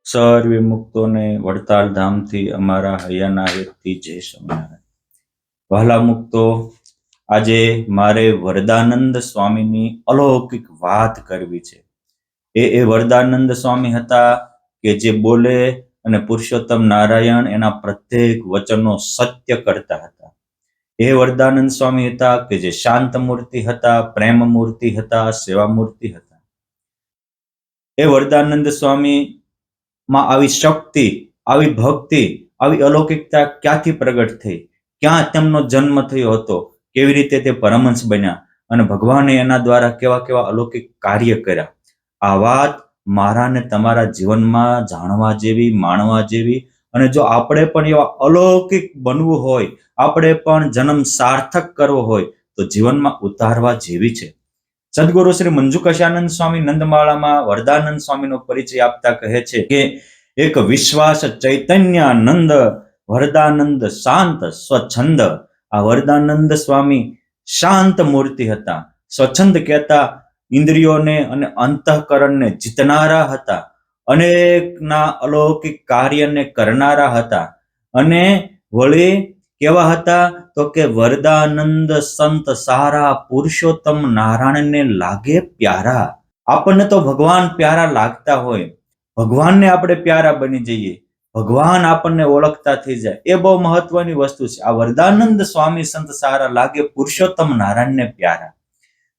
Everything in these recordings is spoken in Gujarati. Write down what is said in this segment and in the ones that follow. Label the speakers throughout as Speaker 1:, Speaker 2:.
Speaker 1: સર્વે મુક્તોને વડતાલ ધામથી અમારા હૈયાના હેતથી જય સ્વામિનારાયણ. વહાલા મુક્તો, આજે મારે વરદાનંદ સ્વામીની અલૌકિક વાત કરવી છે. એ વરદાનંદ સ્વામી હતા કે જે બોલે અને પુરુષોત્તમ નારાયણ એના પ્રત્યેક વચનો સત્ય કરતા હતા. એ વરદાનંદ સ્વામી હતા કે જે શાંત મૂર્તિ હતા, પ્રેમ મૂર્તિ હતા, સેવા મૂર્તિ હતા. એ વરદાનંદ સ્વામી માં આવી શક્તિ, આવી ભક્તિ, આવી અલૌકિકતા ક્યાંથી પ્રગટ થઈ, ક્યાં તેમનો જન્મ થયો હતો, કેવી રીતે તે પરમહંસ બન્યા અને ભગવાને એના દ્વારા કેવા કેવા અલૌકિક કાર્ય કર્યા, આ વાત મારા ને તમારા જીવનમાં જાણવા જેવી, માણવા જેવી. અને જો આપણે પણ એવા અલૌકિક બનવું હોય, આપણે પણ જન્મ સાર્થક કરવો હોય તો જીવનમાં ઉતારવા જેવી છે. સદગુરુ શ્રી મંજુકાશાનંદ સ્વામી નંદમાળામાં વરદાનંદ સ્વામીનો પરિચય આપતા કહે છે કે એક વિશ્વાસ ચૈતન્યાનંદ વરદાનંદ શાંત સ્વચ્છંદ. આ વરદાનંદ સ્વામી શાંત મૂર્તિ હતા, સ્વચ્છંદ કહેતા ઇન્દ્રિયોને અને અંતઃકરણને જીતનારા હતા, અનેકના અલૌકિક કાર્યને કરનારા હતા. અને વળી કેવા હતા તો કે વરદાનંદ સંત સારા પુરુષોત્તમ નારાયણને લાગે પ્યારા. આપણને તો ભગવાન પ્યારા લાગતા હોય, ભગવાનને આપણે પ્યારા બની જઈએ, ભગવાન આપણને ઓળખતા થઈ જાય, એ બહુ મહત્વની વસ્તુ છે. આ વરદાનંદ સ્વામી સંત સારા લાગે પુરુષોત્તમ નારાયણને પ્યારા,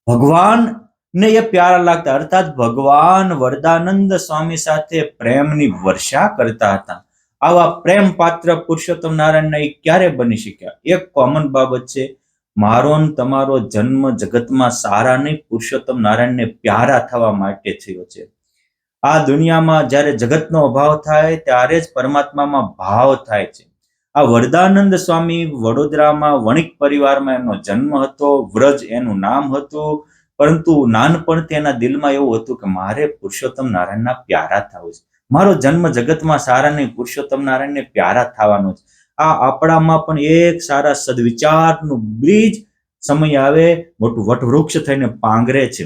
Speaker 1: ભગવાન ને એ પ્યારા લાગતા, અર્થાત ભગવાન વરદાનંદ સ્વામી સાથે પ્રેમની વર્ષા કરતા હતા. આવા પ્રેમ પાત્ર પુરુષોત્તમ નારાયણના એ ક્યારે બની શક્યા? એક કોમન બાબત છે, મારો ને તમારો જન્મ જગતમાં સારા નહીં, પુરુષોત્તમ નારાયણને પ્યારા થવા માટે થયો છે. આ દુનિયામાં જ્યારે જગતનો અભાવ થાય ત્યારે જ પરમાત્મામાં ભાવ થાય છે. આ વરદાનંદ સ્વામી વડોદરામાં વણિક પરિવારમાં એમનો જન્મ હતો, વ્રજ એનું નામ હતું, પરંતુ નાનપણથી એના દિલમાં એવું હતું કે મારે પુરુષોત્તમ નારાયણના પ્યારા થવું છે, મારો જન્મ જગતમાં સારા નહીં, પુરુષોત્તમ નારાયણને પ્યારા થવાનો છે. આ આપણામાં પણ એક સારા સદવિચારનું બીજ સમય આવે મોટું વટવૃક્ષ થઈને પાંગરે છે.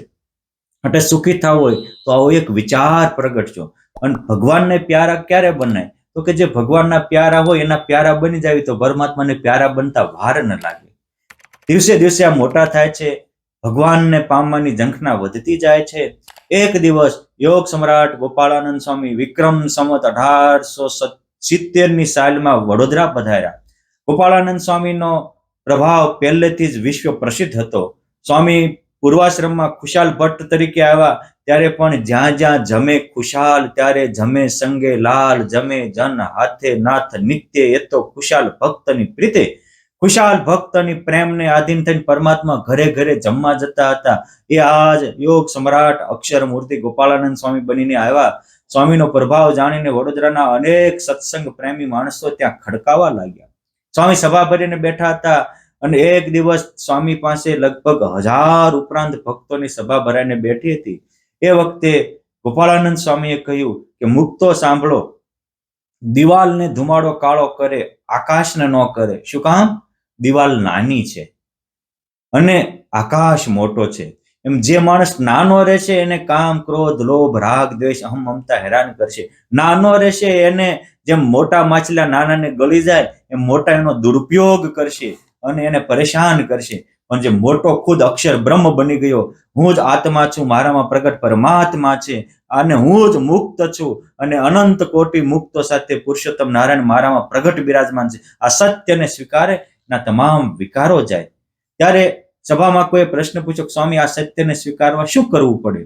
Speaker 1: એટલે સુખી થવું હોય તો આવો એક વિચાર પ્રગટજો. અને ભગવાનને પ્યારા ક્યારે બનાય તો કે જે ભગવાનના પ્યારા હોય એના પ્યારા બની જાય તો પરમાત્માને પ્યારા બનતા વાર ન લાગે. દિવસે દિવસે આ મોટા થાય છે, ભગવાનને પામવાની ઝંખના વધતી જાય છે. એક દિવસ યોગ સમ્રાટ ગોપાળાનંદ સ્વામી વિક્રમ સંવત 1870ની સાલમાં વડોદરા પધાર્યા. ગોપાળાનંદ સ્વામીનો પ્રભાવ પહેલેથી જ વિશ્વ પ્રસિદ્ધ હતો. સ્વામી પૂર્વાશ્રમમાં ખુશાલ ભટ્ટ તરીકે આવ્યા ત્યારે પણ જ્યાં જ્યાં જમે ખુશાલ ત્યારે જમે સંગે લાલ, જમે જન હાથે નાથ નિત્ય એ તો ખુશાલ ભક્તની પ્રીતે. ખુશાલ ભક્તની પ્રેમને આધીન થઈને પરમાત્મા ઘરે ઘરે જમવા જતા હતા. એ આજ યોગ સમ્રાટ અક્ષર મૂર્તિ ગોપાળાનંદ સ્વામી બનીને આવ્યા. સ્વામીનો પ્રભાવ જાણીને વડોદરાના અનેક સત્સંગ પ્રેમી માણસો ત્યાં ખડકાવા લાગ્યા. સ્વામી સભા ભરીને બેઠા હતા અને એક દિવસ સ્વામી પાસે લગભગ 1000 ઉપરાંત ભક્તોની સભા ભરાઈને બેઠી હતી. એ વખતે ગોપાળાનંદ સ્વામીએ કહ્યું કે મુક્તો સાંભળો, દિવાલને ધુમાડો કાળો કરે, આકાશને ન કરે. શું કામ? દિવાલ નાની છે અને આકાશ મોટો છે. એમ જે માણસ નાનો રહેશે એને કામ, ક્રોધ, લોભ, રાગ, દ્વેષ, અહમ, મમતા હેરાન કરશે. નાનો રહેશે એને જેમ મોટા માછલા નાનાને ગળી જાય એમ મોટા એનો દુરુપયોગ કરશે અને એને પરેશાન કરશે. પણ જે મોટો ખુદ અક્ષર બ્રહ્મ બની ગયો, હું જ આત્મા છું, મારામાં પ્રગટ પરમાત્મા છે અને હું જ મુક્ત છું અને અનંત કોટી મુક્તો સાથે પુરુષોત્તમ નારાયણ મારામાં પ્રગટ બિરાજમાન છે, આ સત્યને સ્વીકારે ના તમામ વિકારો જાય. ત્યારે સભામાં કોઈ પ્રશ્ન પૂછ્યો, સ્વામી આ સત્યને સ્વીકારવા શું કરવું પડે?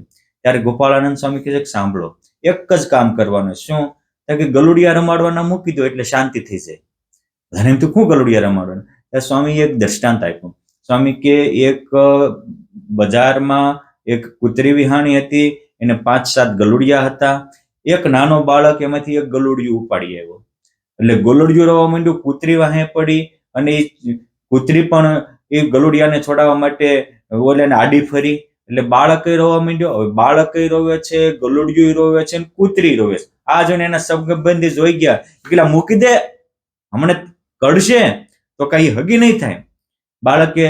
Speaker 1: ત્યારે ગોપાળાનંદ સ્વામી કહે છે કે સાંભળો, એક જ કામ કરવાનું. શું? કે ગલુડિયા રમાડવાના મૂકી દો એટલે શાંતિ થઈ જાય. અને એમ તો શું ગલુડિયા રમાડવાના? ત્યારે સ્વામી એક દ્રષ્ટાંત આપ્યું. સ્વામી કે એક બજારમાં એક કૂતરી વિહાણી હતી, એને 5-7 ગલુડિયા હતા. એક નાનો બાળક એમાંથી એક ગલુડિયું ઉપાડી આવ્યો. એટલે ગલુડિયું રવા માંડ્યું, કૂતરી વાહે પડી અને એ કૂતરી પણ એ ગલુડિયાને છોડાવવા માટે ઓલાને આડી ફરી. એટલે બાળક રોવા માંડ્યો. હવે બાળક રોવે છે, ગલુડિયું રોવે છે, કૂતરી રોવે છે. આ જોઈને એના સંબંધી જોઈ ગયા, પેલા મૂકી દે, હમણાં કડશે તો કઈ હગી નહીં થાય. બાળકે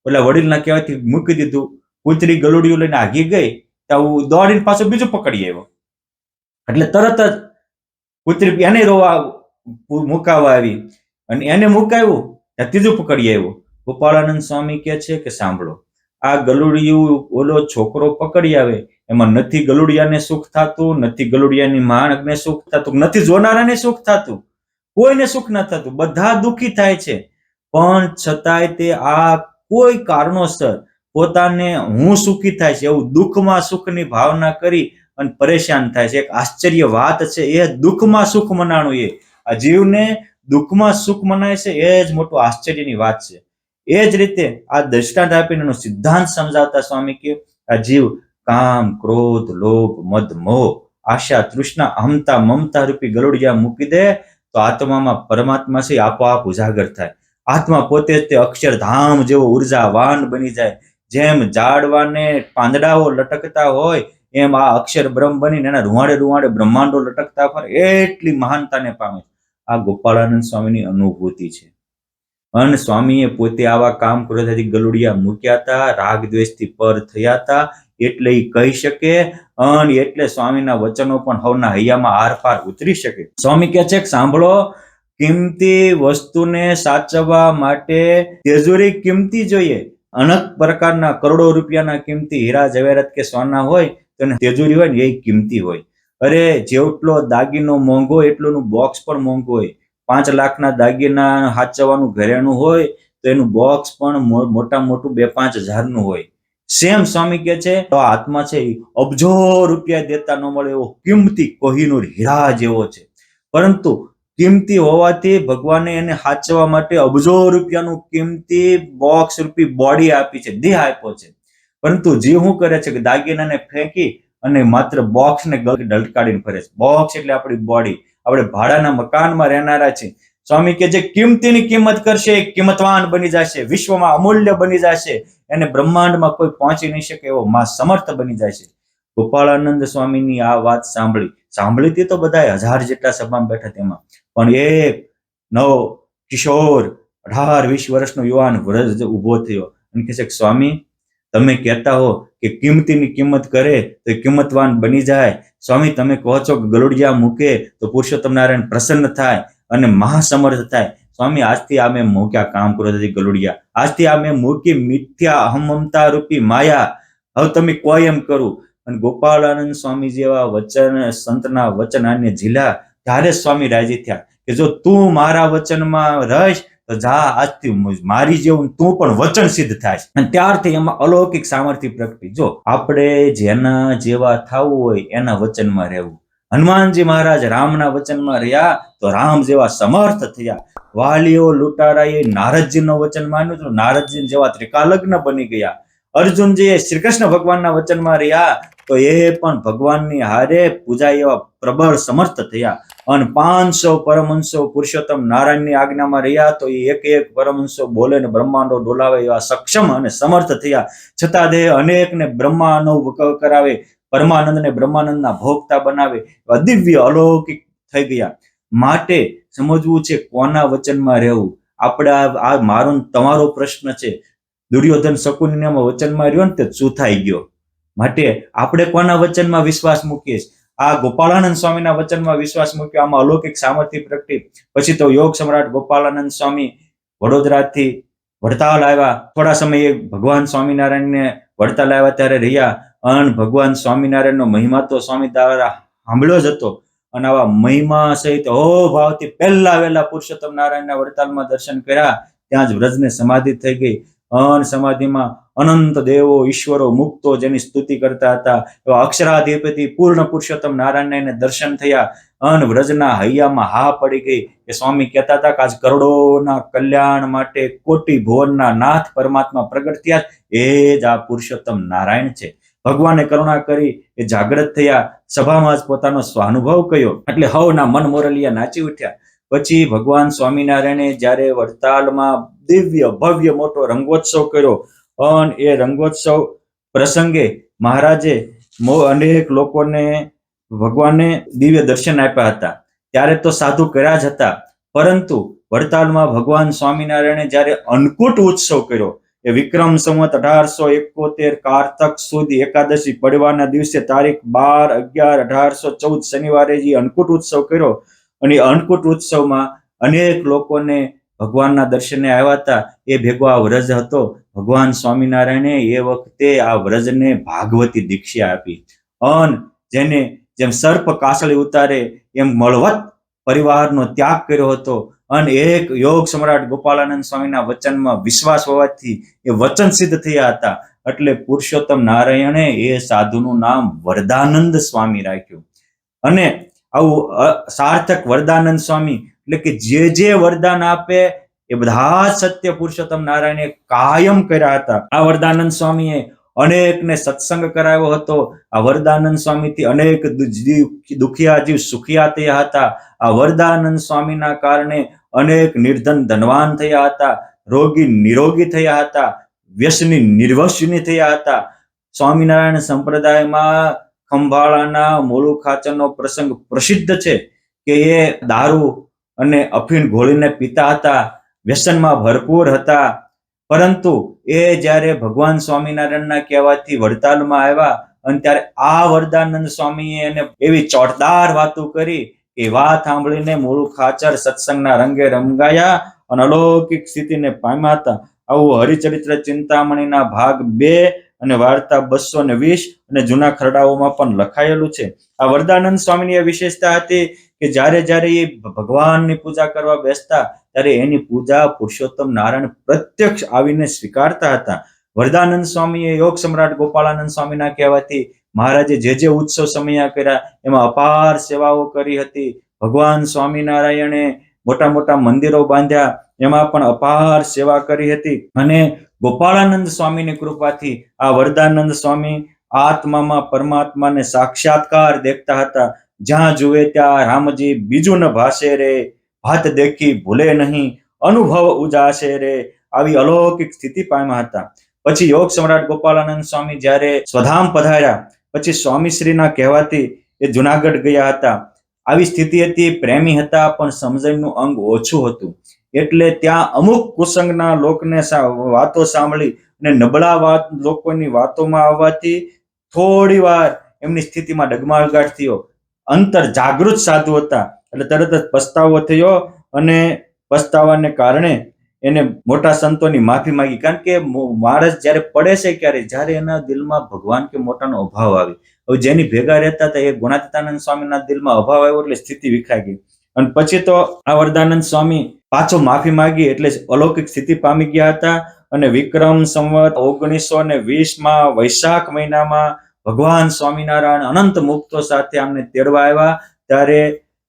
Speaker 1: ઓલા વડીલના કહેવાથી મૂકી દીધું. કૂતરી ગલુડિયું લઈને આગી ગઈ તો દોડીને પાછો બીજું પકડી આવ્યો. એટલે તરત જ કૂતરી એને રોવા મુકાવા આવી અને એને મુકાવ્યું, ત્યાં ત્રીજું પકડી આવ્યો. ગોપાળાનંદ સ્વામી કહે છે કે સાંભળો, આ ગલુડિયું ઓલો છોકરો પકડી આવે એમાં નથી ગલુડિયાને સુખ થતું, નથી ગલુડિયાની માણને સુખ થતું, નથી જોનારાને સુખ થતું, કોઈને સુખ ન થતું, બધા દુઃખી થાય છે. પણ છતાંય તે આ કોઈ કારણોસર પોતાને હું સુખી થાય છે એવું દુઃખમાં સુખની ભાવના કરી અને પરેશાન થાય છે. એક આશ્ચર્ય વાત છે, એ દુઃખમાં સુખ મનાણું, એ આ જીવને દુઃખમાં સુખ મનાય છે, એ જ મોટું આશ્ચર્યની વાત છે. એ જ રીતે આ દ્રષ્ટાંત આપીને એનો સિદ્ધાંત સમજાવતા સ્વામી કે આ જીવ કામ, ક્રોધ, લોભ, મદ, મોહ, આશા, તૃષ્ણા, અહમતા, મમતા રૂપી ગલુડિયા મૂકી દે તો આત્મામાં પરમાત્મા છે આપોઆપ ઉજાગર થાય. આત્મા પોતે જ તે અક્ષરધામ જેવો ઉર્જાવાન બની જાય. જેમ ઝાડવાને પાંદડાઓ લટકતા હોય એમ આ અક્ષર બ્રહ્મ બનીને એના રૂવાડે રૂવાડે બ્રહ્માંડો લટકતા ફરે, એટલી મહાનતાને પામે. આ ગોપાળાનંદ સ્વામીની અનુભૂતિ છે. અને સ્વામીએ પોતે આવા કામ ક્રોધથી ગલુડિયા મૂક્યા હતા, રાગ દ્વેષથી પર થયા હતા, એટલે એ કહી શકે અને એટલે સ્વામીના વચનો પણ હવના હૈયામાં આરપાર ઉતરી શકે. સ્વામી કહે છે કે સાંભળો, કિંમતી વસ્તુને સાચવવા માટે તેજોરી કિંમતી જોઈએ. અનેક પ્રકારના કરોડો રૂપિયાના કિંમતી હીરા જવેરાત કે સોના હોય તો તેજોરી હોય ને એ કિંમતી હોય. અરે જેટલો દાગીનો મોંઘો એટલોનું બોક્સ પણ મોંઘું હોય. 5 લાખના દાગીના સાચવવાનું ઘરેણું હોય તો એનું બોક્સ પણ મોટું 2-5 હજારનું હોય. સેમ સ્વામી કહે છે તો આત્મા છે અબજો રૂપિયા દેતા ન મળે એવો કિંમતી કોહિનૂર હીરા જેવો છે. પરંતુ કિંમતી હોવાથી ભગવાને એને સાચવવા માટે અબજો રૂપિયાનું કિંમતી બોક્સ રૂપી બોડી આપી છે, દેહ આપ્યો છે. પરંતુ જે શું કરે છે કે દાગીનાને ફેંકી અને માત્ર બોક્સને ઢલકાડીને ફરે છે. બોક્સ એટલે આપણી બોડી. આપણે ભાડાના મકાનમાં રહેનારા છે. સ્વામી કે જે કિંમતીની કિંમત કરશે એ કિંમતવાન બની જશે, વિશ્વમાં અમૂલ્ય બની જશે, એને બ્રહ્માંડમાં કોઈ પહોંચી નહીં શકે એવો સમર્થ બની જશે. ગોપાળાનંદ સ્વામીની આ વાત સાંભળીતી તો બધા 1000 જેટલા સભામાં બેઠા તેમાં, પણ એક નવો કિશોર 18-20 વર્ષનો યુવાન વ્રજ ઉભો થયો અને કહે છે કે સ્વામી, તમે કહેતા હો કે કિંમતીની કિંમત કરે તો કિંમતવાન બની જાય. સ્વામી, તમે કહો છો કે ગલુડિયા મૂકે તો પુરુષોત્તમ નારાયણ પ્રસન્ન થાય અને મહાસમર્થ થાય. સ્વામી, આજથી આ મેં મૂક્યા કામ ક્રોધથી ગલુડિયા, આજથી આ મેં મૂકી મિથ્યા અહમમતા રૂપી માયા, હવે તમે કોઈ એમ કરું. અને ગોપાળાનંદ સ્વામી જેવા વચન સંતના વચન આને ઝીલ્યા ત્યારે સ્વામી રાજી થયા કે જો તું મારા વચનમાં રહીશ તો જા, આજથી મારી જેવું તું પણ વચન સિદ્ધ થાય. અને ત્યારથી એમાં અલૌકિક સામર્થ્ય પ્રગટી. જો આપણે જેના જેવા થવું હોય એના વચનમાં રહેવું. હનુમાનજી મહારાજ રામના વચનમાં રહ્યા તો રામ જેવા સમર્થ થયા. વાલીઓ લૂંટારાએ નારદજીનું વચન માન્યું તો નારદજી જેવા ત્રિકાલગ્ન બની ગયા. અર્જુનજીએ શ્રી કૃષ્ણ ભગવાનના વચનમાં રહ્યા તો એ પણ ભગવાનની હારે પૂજા એવા પ્રબળ સમર્થ થયા. અને 500 પરમહંસો પુરુષોત્તમ નારાયણની આજ્ઞામાં રહ્યા તો એ એક પરમહંસો બોલે ને બ્રહ્માંડો ડોલાવે એવા સક્ષમ અને સમર્થ થયા. છતાં દેહ અનેકને બ્રહ્માનુભવ કરાવે, પરમાનંદને બ્રહ્માનંદના ભોગતા બનાવે, દિવ્ય અલૌકિક થઈ ગયા. માટે સમજવું છે કોના વચનમાં રહેવું. આપણે આ મારો તમારો પ્રશ્ન છે. દુર્યોધન શકુનીના વચનમાં રહ્યો ને તે ચૂથાઈ ગયો. માટે આપણે કોના વચનમાં વિશ્વાસ મૂકીએ? આ ગોપાળાનંદ સ્વામીના વચનમાં વિશ્વાસ મૂક્યો. આમાં અલૌકિક સામર્થ્ય પ્રગટી. પછી તો યોગ સમ્રાટ ગોપાળાનંદ સ્વામી વડોદરાથી વડતાલ આવ્યા. થોડા સમયે ભગવાન સ્વામિનારાયણને વડતાલ આવ્યા ત્યારે રહ્યા. અને ભગવાન સ્વામિનારાયણનો મહિમા તો સ્વામી દ્વારા સાંભળ્યો જ હતો. અને આવા મહિમા સહિત ભાવથી પહેલા વહેલા પુરુષોત્તમ નારાયણના વડતાલમાં દર્શન કર્યા. ત્યાં જ વ્રજને સમાધિ થઈ ગઈ. અને સમાધિમાં અનંત દેવો, ઈશ્વરો, મુક્તો જેની સ્તુતિ કરતા હતા એવા અક્ષરાધિપતિ પૂર્ણ પુરુષોત્તમ નારાયણને દર્શન થયા. અને વ્રજના હૈયામાં હા પડી ગઈ કે સ્વામી કહેતા હતા કે આજ કરોડોના કલ્યાણ માટે કોટી ભુવનના નાથ પરમાત્મા પ્રગટ થયા, એ જ આ પુરુષોત્તમ નારાયણ છે. ભગવાને કરુણા કરી એ જાગૃત થયા. સભામાં જ પોતાનો સ્વાનુભવ કહ્યો એટલે હવના મન મોરલિયા નાચી ઉઠ્યા. પછી ભગવાન સ્વામિનારાયણે જ્યારે વડતાલમાં દિવ્ય ભવ્ય મોટો રંગોત્સવ કર્યો અને એ રંગોત્સવ પ્રસંગે મહારાજે અનેક લોકોને ભગવાને દિવ્ય દર્શન આપ્યા હતા. ત્યારે તો સાધુ કર્યા જ હતા, પરંતુ વડતાલમાં ભગવાન સ્વામિનારાયણે જ્યારે અન્નકૂટ ઉત્સવ કર્યો, એ વિક્રમ સંવત 1871 કારતક સુદ એકાદશી પડવાના દિવસે તારીખ 12/11/1814 શનિવારે જે અન્નકૂટ ઉત્સવ કર્યો અને અન્નકૂટ ઉત્સવમાં અનેક લોકોને ભગવાનના દર્શને આવ્યા હતા. એ ભેગો આ વ્રજ હતો. ભગવાન સ્વામિનારાયણે એ વખતે આ વ્રજને ભાગવતી દીક્ષા આપી. અને જેને જેમ સર્પ કાસળી ઉતારે એમ મળવત પરિવારનો ત્યાગ કર્યો હતો. અને એક યોગ સમ્રાટ ગોપાળાનંદ સ્વામીના વચનમાં વિશ્વાસ હોવાથી એ વચન સિદ્ધ થયા હતા. એટલે પુરુષોત્તમ નારાયણે એ સાધુનું નામ વરદાનંદ સ્વામી રાખ્યું. અને આવું સાર્થક વરદાનંદ સ્વામી એટલે કે જે વરદાન આપે એ બધા સત્ય પુરુષોત્તમ નારાયણે કાયમ કર્યા હતા. આ વરદાનંદ સ્વામીએ અનેકને સત્સંગ કરાવ્યો હતો. આ વરદાનંદ સ્વામીથી અનેક દુખિયા જીવ સુખિયા થયા હતા. આ વરદાનંદ સ્વામીના કારણે અનેક નિર્ધન ધનવાન થયા હતા, રોગી નિરોગી થયા હતા, વ્યસની નિર્વસની થયા હતા. સ્વામિનારાયણ સંપ્રદાયમાં ખંભાળાના મોળું ખાચરનો પ્રસંગ પ્રસિદ્ધ છે કે એ દારૂ અને અફીણ ઘોળીને પીતા હતા, વ્યસનમાં ભરપૂર હતા. પરંતુ એ જ્યારે ભગવાન સ્વામિનારાયણના કહેવાથી વડતાલમાં આવ્યા અને ત્યારે આ વરદાનંદ સ્વામીએ એને એવી ચોટદાર વાતો કરી કે વાત સાંભળીને મોળું ખાચર સત્સંગના રંગે રંગાયા અને અલૌકિક સ્થિતિને પામ્યા હતા. આવું હરિચરિત્ર ચિંતામણીના ભાગ 2 અને વાર્તા 220 અને જૂના ખરડાઓમાં પણ લખાયેલું છે. આ વરદાનંદ સ્વામીની વિશેષતા હતી કે જ્યારે એ ભગવાનની પૂજા કરવા બેસતા ત્યારે એની પૂજા પુરુષોત્તમ નારાયણ પ્રત્યક્ષ આવીને સ્વીકારતા હતા. વરદાનંદ સ્વામીએ યોગ સમ્રાટ ગોપાળાનંદ સ્વામીના કહેવાથી મહારાજે જે ઉત્સવ સમયા કર્યા એમાં અપાર સેવાઓ કરી હતી. ભગવાન સ્વામિનારાયણે મોટા મોટા મંદિરો બાંધ્યા, એમાં પણ અપાર સેવા કરી હતી. અને ગોપાળાનંદ સ્વામીની કૃપાથી આ વરદાનંદ સ્વામી આત્મામાં પરમાત્માને સાક્ષાત્કાર દેખતા હતા. જ્યાં જુએ ત્યાં રામજી બીજું ન ભાષે રે, ભાત દેખી ભૂલે નહીં, અનુભવ ઉજાશે રે, આવી અલૌકિક સ્થિતિ પામ્યા હતા. પછી યોગ સમ્રાટ ગોપાળાનંદ સ્વામી જ્યારે સ્વધામ પધાર્યા પછી સ્વામીશ્રીના કહેવાથી એ જુનાગઢ ગયા હતા. આવી સ્થિતિ હતી, પ્રેમી હતા પણ સમજણનું અંગ ઓછું હતું. એટલે ત્યાં અમુક કુસંગના લોકને વાતો સાંભળી અને નબળા લોકોની વાતોમાં આવવાથી થોડી વાર એમની સ્થિતિમાં ડગમગાટ થયો. અંતર જાગૃત સાધુ હતા એટલે તરત જ પસ્તાવો થયો અને પસ્તાવાને કારણે એને મોટા સંતોની માફી માંગી. કારણ કે માણસ જ્યારે પડે છે ક્યારે, જ્યારે એના દિલમાં ભગવાન કે મોટાનો અભાવ આવે. હવે જેની ભેગા રહેતા હતા એ ગુણાતીતાનંદ સ્વામીના દિલમાં અભાવ આવ્યો એટલે સ્થિતિ વિખાઈ ગઈ. અને પછી તો આ વરદાનંદ સ્વામી પાછો માફી માંગી એટલે અલૌકિક સ્થિતિ પામી ગયા હતા. અને વિક્રમ સંવત 1920 વૈશાખ મહિનામાં ભગવાન સ્વામિનારાયણ અનંત મુક્તો સાથે આમને તેડવા આવ્યા. ત્યારે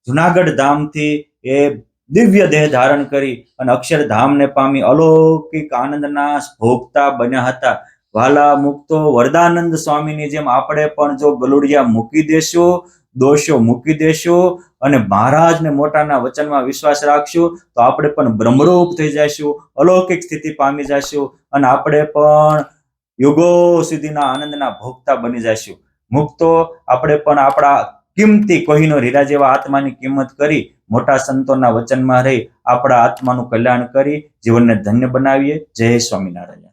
Speaker 1: જુનાગઢ ધામથી એ દિવ્ય દેહ ધારણ કરી અને અક્ષરધામને પામી અલૌકિક આનંદના ભોગતા બન્યા હતા. વાલા મુક્તો, વરદાનંદ સ્વામીની જેમ આપણે પણ જો ગલુડિયા મૂકી દેશું, દોષો મૂકી દેશું અને મહારાજને મોટાના વચનમાં વિશ્વાસ રાખશું તો આપણે પણ બ્રહ્મરૂપ થઈ જઈશું, અલૌકિક સ્થિતિ પામી જઈશું અને આપણે પણ યુગો સુધીના આનંદના ભોગતા બની જઈશું. મુક્તો આપણે પણ આપણા કિંમતી કોહિનૂર હીરા જેવા આત્માની કિંમત કરી મોટા સંતોના વચનમાં રહી આપણા આત્માનું કલ્યાણ કરી જીવનને ધન્ય બનાવીએ. જય સ્વામિનારાયણ.